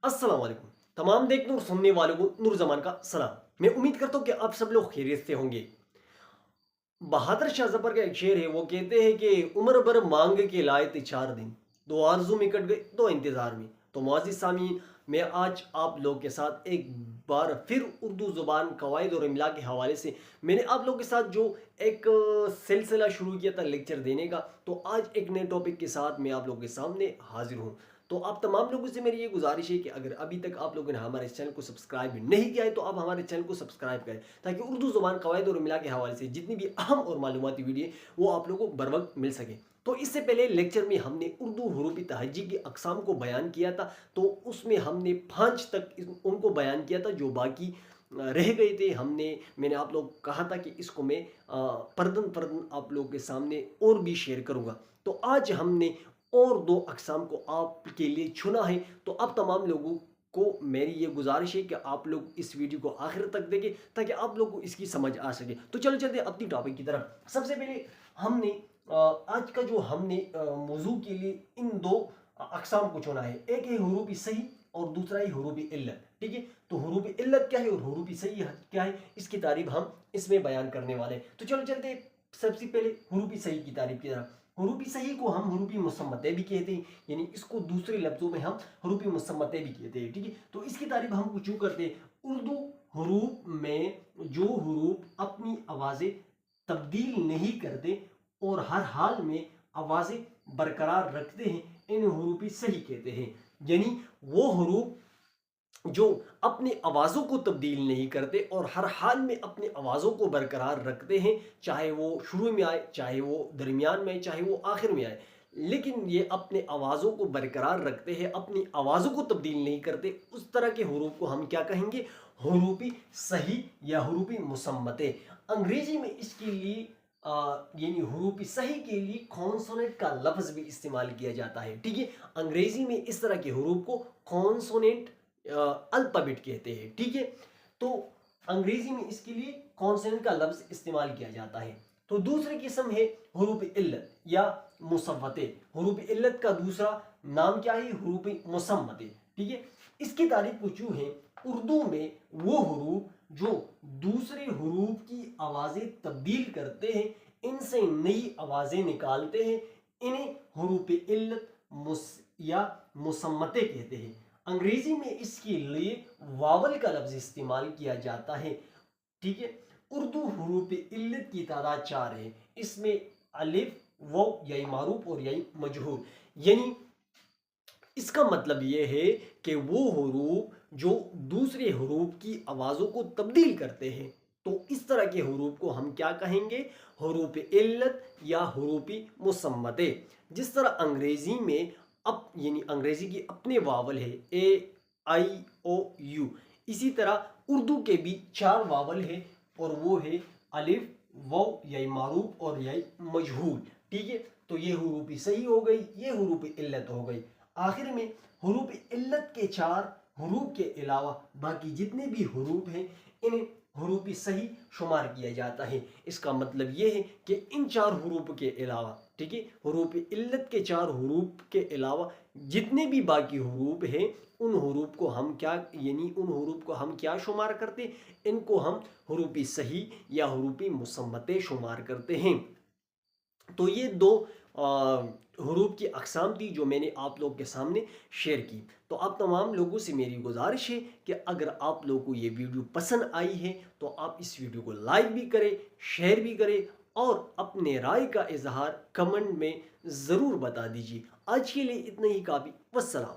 अस्सलाम वालेकुम। तमाम देखने और सुनने वालों को नूर जमान का सलाम। मैं उम्मीद करता हूँ कि आप सब लोग खैरियत से होंगे। बहादुर शाह जफर का एक शेर है, वो कहते हैं कि उम्र भर मांग के लाए थे 4 दिन, दो आरजू में कट गए दो इंतजार में। तो मुअज़्ज़िज़ सामीन, मैं आज आप लोग के साथ एक बार फिर उर्दू ज़ुबान कवायद और इमला के हवाले से मैंने आप लोग के साथ जो एक सिलसिला शुरू किया था लेक्चर देने का, तो आज एक नए टॉपिक के साथ मैं आप लोगों के सामने हाजिर हूँ। तो आप तमाम लोगों से मेरी ये गुजारिश है कि अगर अभी तक आप लोगों ने हमारे चैनल को सब्सक्राइब नहीं किया है तो आप हमारे चैनल को सब्सक्राइब करें, ताकि उर्दू ज़ुबान कवायद और इमला के हवाले से जितनी भी अहम और मालूमाती वीडियो है वो आप लोगों को बर वक्त मिल सके। तो इससे पहले लेक्चर में हमने उर्दू हरूफ तहज्जी की अक़साम को बयान किया था, तो उसमें हमने 5 तक उनको बयान किया था जो बाकी रह गए थे। मैंने आप लोग कहा था कि इसको मैं परदन परदन आप लोगों के सामने और भी शेयर करूँगा। तो आज हमने और 2 अक़साम को आपके लिए चुना है। तो अब तमाम लोगों को मेरी ये गुजारिश है कि आप लोग इस वीडियो को आखिर तक देखें, ताकि आप लोगों को इसकी समझ आ सके। तो चलो चलते हैं अपनी टॉपिक की तरफ। सबसे पहले हमने आज का जो हमने मौजू के लिए इन 2 अक़साम को चुना है। एक है हुरूफ सही और दूसरा है हुरूफ इल्लत। ठीक है, तो हुरूफ इल्लत क्या है और हुरूफ सही क्या है, इसकी तारीफ हम इसमें बयान करने वाले हैं। तो चलो चलते हैं सबसे पहले हुरूफ सही की तारीफ की तरफ। हरूफ सही को हम हरूफ मुसम्मते भी कहते हैं, यानी इसको दूसरे लफ्ज़ों में हम हरूफ मुसम्मते भी कहते हैं। ठीक है, तो इसकी तारीफ हम क्यों करते हैं। उर्दू हरूफ में जो हरूफ अपनी आवाज़ें तब्दील नहीं करते और हर हाल में आवाज़ें बरकरार रखते हैं, इन हरूफ सही कहते हैं। यानी वो हरूफ जो अपनी आवाज़ों को तब्दील नहीं करते और हर हाल में अपनी आवाज़ों को बरकरार रखते हैं, चाहे वो शुरू में आए, चाहे वो दरमियान में आए, चाहे वो आखिर में आए, लेकिन ये अपने आवाज़ों को बरकरार रखते हैं, अपनी आवाज़ों को तब्दील नहीं करते। उस तरह के हरूफ को हम क्या कहेंगे, हरूफी सही या हरूफी मुसम्मते। अंग्रेज़ी में इसके लिए यानी हरूफ सही के लिए कॉन्सोनेंट का लफ्ज़ भी इस्तेमाल किया जाता है। ठीक है, अंग्रेज़ी में इस तरह के हरूफ को कॉन्सोनेंट अल्फ़ाबेट कहते हैं। ठीक है, तो अंग्रेजी में इसके लिए कॉन्सोनेंट का लफ्ज़ इस्तेमाल किया जाता है। तो दूसरी किस्म है हुरूफ इल्लत या मुसव्वते। हुरूफ इल्लत का दूसरा नाम क्या है, हुरूफ मुसम्मते। ठीक है, इसकी तारीफ कुछ यूं है, उर्दू में वो हुरूफ जो दूसरे हुरूफ की आवाज़ें तब्दील करते हैं, इनसे नई आवाज़ें निकालते हैं, इन्हें हुरूफ इल्लत या मुसम्मते कहते हैं। अंग्रेजी में इसके लिए वावल का लफ्ज़ इस्तेमाल किया जाता है। ठीक है, उर्दू हुरूफ इल्लत की तादाद 4 है। इसमें अलिफ, वाव, याई मारूफ और याई मजहूर। यानी इसका मतलब ये है कि वो हुरूफ जो दूसरे हुरूफ की आवाज़ों को तब्दील करते हैं, तो इस तरह के हुरूफ को हम क्या कहेंगे, हुरूफ इल्लत या हुरूफ मुसम्मते। जिस तरह अंग्रेज़ी में यानी अंग्रेज़ी की अपने वावल है ए आई ओ यू, इसी तरह उर्दू के भी 4 वावल है और वो है अलिफ, वाव, याई मारूफ और याई मजहूर। ठीक है, तो ये हुरूफ सही हो गई, ये हुरूफ इल्लत हो गई। आखिर में हुरूफ इल्लत के 4 हुरूफ के अलावा बाकी जितने भी हुरूफ हैं, इन्हें हुरूफ सही शुमार किया जाता है। इसका मतलब ये है कि इन 4 हुरूफ के अलावा, ठीक है, हुरूफ इल्लत के 4 हुरूफ के अलावा जितने भी बाकी हुरूफ हैं, उन हुरूफ को हम क्या उन हुरूफ को हम क्या शुमार करते, इनको हम हुरूफ सही या हुरूफ मुसम्मते शुमार करते हैं। तो ये 2 हुरूफ की अक़साम थी जो मैंने आप लोग के सामने शेयर की। तो आप तमाम लोगों से मेरी गुजारिश है कि अगर आप लोगों को ये वीडियो पसंद आई है तो आप इस वीडियो को लाइक भी करें, शेयर भी करें और अपने राय का इजहार कमेंट में ज़रूर बता दीजिए। आज के लिए इतना ही काफ़ी। वस्सलाम।